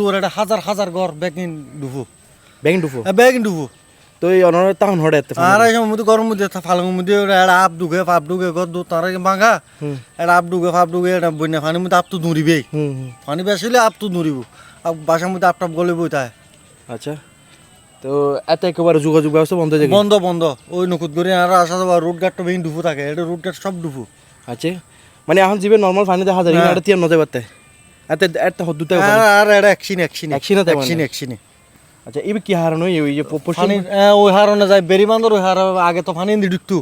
তোর এটা হাজার হাজার ঘর বেগিন ডুবু বেগিন ডুবো তো এই অনর তাহন হড়ে আর এই মধ্যে গরম মধ্যে ফালং মধ্যে এটা আপ ডুগে ফাপ ডুগে ঘর দু তার ভাঙা এটা আপ ডুগে ফাপ ডুগে এটা বন্যা পানির মধ্যে আপ তো দৌড়িবে পানি বেশিলে আপ তো দৌড়িব আর বাসার মধ্যে আপটাপ গলে বই তাই আচ্ছা তো এত একেবারে যোগাযোগ ব্যবস্থা বন্ধ হয়ে বন্ধ বন্ধ ওই নকুদ করে আর আসা যাওয়া রোড ঘাটটা বেশি ডুবু থাকে এটা রোড ঘাট সব ডুবু আচ্ছা মানে এখন যাবে নর্মাল পানি দেখা যায় এটা তিয়ার নজে পাতে এত এত হদ্দুতে আর এটা একশিনে আচ্ছা এই কি হারানো এই যে পানি ওই হারনে যায় বেরি বান্দর ওই হার আগে তো পানি এনে ঢুকতু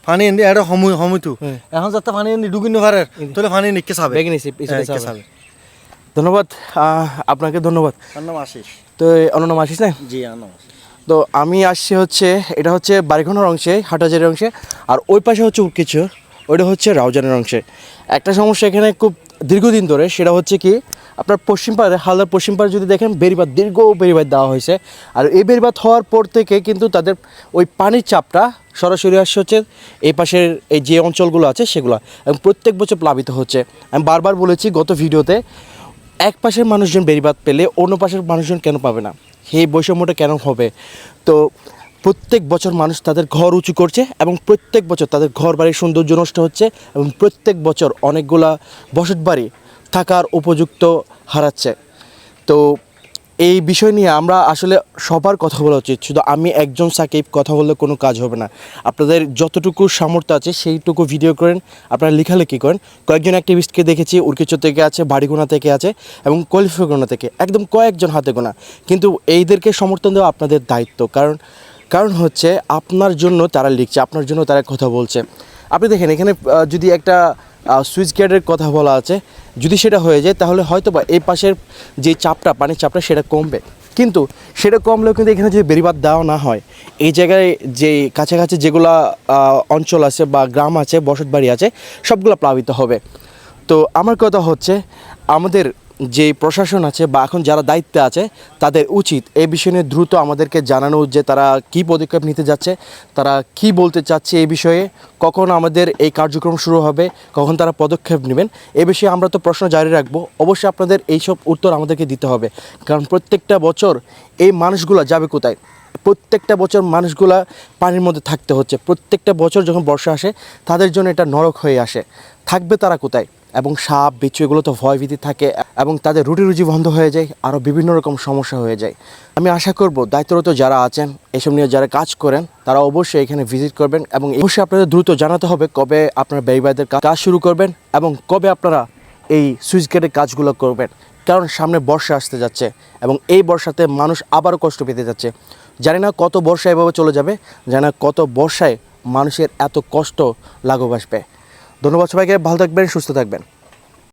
পানি এনে এটা হমিতু এখন যাতে পানি এনে ঢুকিন পারে তাহলে পানি নিকে চাবে চাবে ধন্যবাদ আপনাকে ধন্যবাদ নাম আশিস তো অন্য নাম আশিস না জি তো আমি আসছি হচ্ছে এটা হচ্ছে বারিখনের অংশে হাটাজারের অংশে আর ওই পাশে হচ্ছে উৎকিচর ওইটা হচ্ছে রাউজানের অংশে একটা সমস্যা এখানে খুব দীর্ঘদিন ধরে সেটা হচ্ছে কি আপনার পশ্চিম পাড়ে হালদার পশ্চিম পাড়ে যদি দেখেন বেড়িবাঁধ দীর্ঘ বেড়িবাঁধ দেওয়া হয়েছে আর এই বেড়িবাঁধ হওয়ার পর থেকে কিন্তু তাদের ওই পানির চাপটা সরাসরি আসছে হচ্ছে এই পাশের এই যে অঞ্চলগুলো আছে সেগুলো এবং প্রত্যেক বছর প্লাবিত হচ্ছে আমি বারবার বলেছি গত ভিডিওতে এক পাশের মানুষজন বেড়িবাঁধ পেলে অন্য পাশের মানুষজন কেন পাবে না এই বৈষম্যটা কেন হবে তো প্রত্যেক বছর মানুষ তাদের ঘর উঁচু করছে এবং প্রত্যেক বছর তাদের ঘর বাড়ির সৌন্দর্য নষ্ট হচ্ছে এবং প্রত্যেক বছর অনেকগুলা বসত বাড়ি থাকার উপযুক্ত হারাচ্ছে তো এই বিষয় নিয়ে আমরা আসলে সবার কথা বলা উচিত শুধু আমি একজন সাকিব কথা বললে কোনো কাজ হবে না আপনাদের যতটুকু সামর্থ্য আছে সেইটুকু ভিডিও করেন আপনারা লেখালেখি করেন কয়েকজন অ্যাক্টিভিস্টকে দেখেছি উর্কিচর থেকে আছে বাড়িগোনা থেকে আছে এবং কলিফিগোনা থেকে একদম কয়েকজন হাতে গোনা কিন্তু এইদেরকে সমর্থন দেওয়া আপনাদের দায়িত্ব কারণ হচ্ছে আপনার জন্য তারা লিখছে আপনার জন্য তারা কথা বলছে আপনি দেখেন এখানে যদি একটা সুইচ গেটের কথা বলা আছে যদি সেটা হয়ে যায় তাহলে হয়তো বা এই পাশের যে চাপটা পানির চাপটা সেটা কমবে কিন্তু সেটা কমলেও কিন্তু এখানে যদি বেড়িবাঁধ দেওয়া না হয় এই জায়গায় যে কাছাকাছি যেগুলা অঞ্চল আছে বা গ্রাম আছে বসত বাড়ি আছে সবগুলো প্লাবিত হবে তো আমার কথা হচ্ছে আমাদের যে প্রশাসন আছে বা এখন যারা দায়িত্বে আছে তাদের উচিত এই বিষয় নিয়ে দ্রুত আমাদেরকে জানানো যে তারা কী পদক্ষেপ নিতে যাচ্ছে তারা কি বলতে চাচ্ছে এই বিষয়ে কখন আমাদের এই কার্যক্রম শুরু হবে কখন তারা পদক্ষেপ নেবেন এ বিষয়ে আমরা তো প্রশ্ন জারি রাখবো অবশ্যই আপনাদের এইসব উত্তর আমাদেরকে দিতে হবে কারণ প্রত্যেকটা বছর এই মানুষগুলো যাবে কোথায় প্রত্যেকটা বছর মানুষগুলা পানির মধ্যে থাকতে হচ্ছে প্রত্যেকটা বছর যখন বর্ষা আসে তাদের জন্য এটা নরক হয়ে আসে থাকবে তারা কোথায় এবং সাপ বিচ্ছু এগুলো তো ভয়ভীতি থাকে এবং তাদের রুটি বন্ধ হয়ে যায় আরও বিভিন্ন রকম সমস্যা হয়ে যায় আমি আশা করব দায়িত্বরত যারা আছেন এসব নিয়ে যারা কাজ করেন তারা অবশ্যই এখানে ভিজিট করবেন এবং অবশ্যই আপনাদের দ্রুত জানাতে হবে কবে আপনারা বেড়িবাঁধের কাজ শুরু করবেন এবং কবে আপনারা এই সুইচ গেটের কাজগুলো করবেন কারণ সামনে বর্ষা আসতে যাচ্ছে এবং এই বর্ষাতে মানুষ আবারও কষ্ট পেতে যাচ্ছে জানি না কত বর্ষা এভাবে চলে যাবে জানি না কত বর্ষায় মানুষের এত কষ্ট লাঘব আসবে ধন্যবাদ সবাইকে ভালো থাকবেন সুস্থ থাকবেন